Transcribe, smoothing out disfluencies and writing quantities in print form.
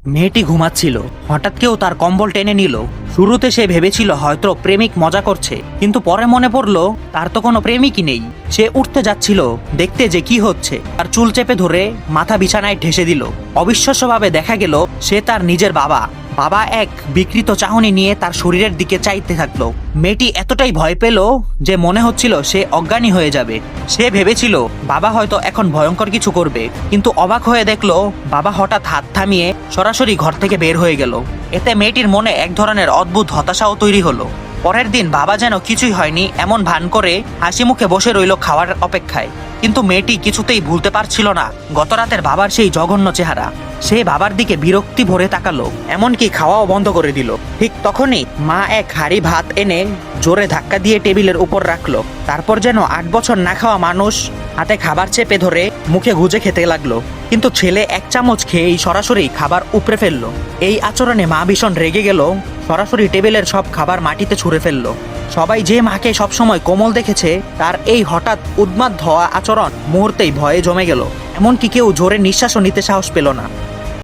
মেয়েটি ঘুমাচ্ছিল, হঠাৎ কেউ তার কম্বল টেনে নিল। শুরুতে সে ভেবেছিল হয়তো প্রেমিক মজা করছে, কিন্তু পরে মনে পড়লো তার তো কোনো প্রেমিকই নেই। সে উঠতে যাচ্ছিল দেখতে যে কি হচ্ছে, আর চুল চেপে ধরে মাথা বিছানায় ঠেসে দিল। অবিশ্বাস্যভাবে দেখা গেল সে তার নিজের বাবা। বাবা এক বিকৃত চাহনি নিয়ে তার শরীরের দিকে চাইতে থাকলো। মেয়েটি এতটাই ভয় পেল যে মনে হচ্ছিল সে অজ্ঞানী হয়ে যাবে। সে ভেবেছিল বাবা হয়তো এখন ভয়ঙ্কর কিছু করবে, কিন্তু অবাক হয়ে দেখলো বাবা হঠাৎ হাত থামিয়ে সরাসরি ঘর থেকে বের হয়ে গেল। এতে মেয়েটির মনে এক ধরনের অদ্ভুত হতাশাও তৈরি হলো। পরের দিন বাবা যেন কিছুই হয়নি এমন ভান করে হাসি মুখে বসে রইল খাওয়ার অপেক্ষায়। কিন্তু মেয়েটি কিছুতেই ভুলতে পারছিল না গতরাতের বাবার সেই জঘন্য চেহারা। সে বাবার দিকে বিরক্তি ভরে তাকালো, এমনকি খাওয়াও বন্ধ করে দিল। ঠিক তখনই মা এক হাঁড়ি ভাত এনে জোরে ধাক্কা দিয়ে টেবিলের উপর রাখলো। তারপর যেন 8 বছর না খাওয়া মানুষ হাতে খাবার চেপে ধরে মুখে গুজে খেতে লাগলো। কিন্তু ছেলে এক চামচ খেয়েই সরাসরি খাবার উপড়ে ফেললো। এই আচরণে মা ভীষণ রেগে গেল, সরাসরি টেবিলের সব খাবার মাটিতে ছুঁড়ে ফেললো। সবাই যে মাকে সবসময় কোমল দেখেছে তার এই হঠাৎ উন্মাদ হওয়া আচরণ মুহূর্তেই ভয়ে জমে গেল। এমনকি কেউ জোরে নিঃশ্বাসও নিতে সাহস পেল না।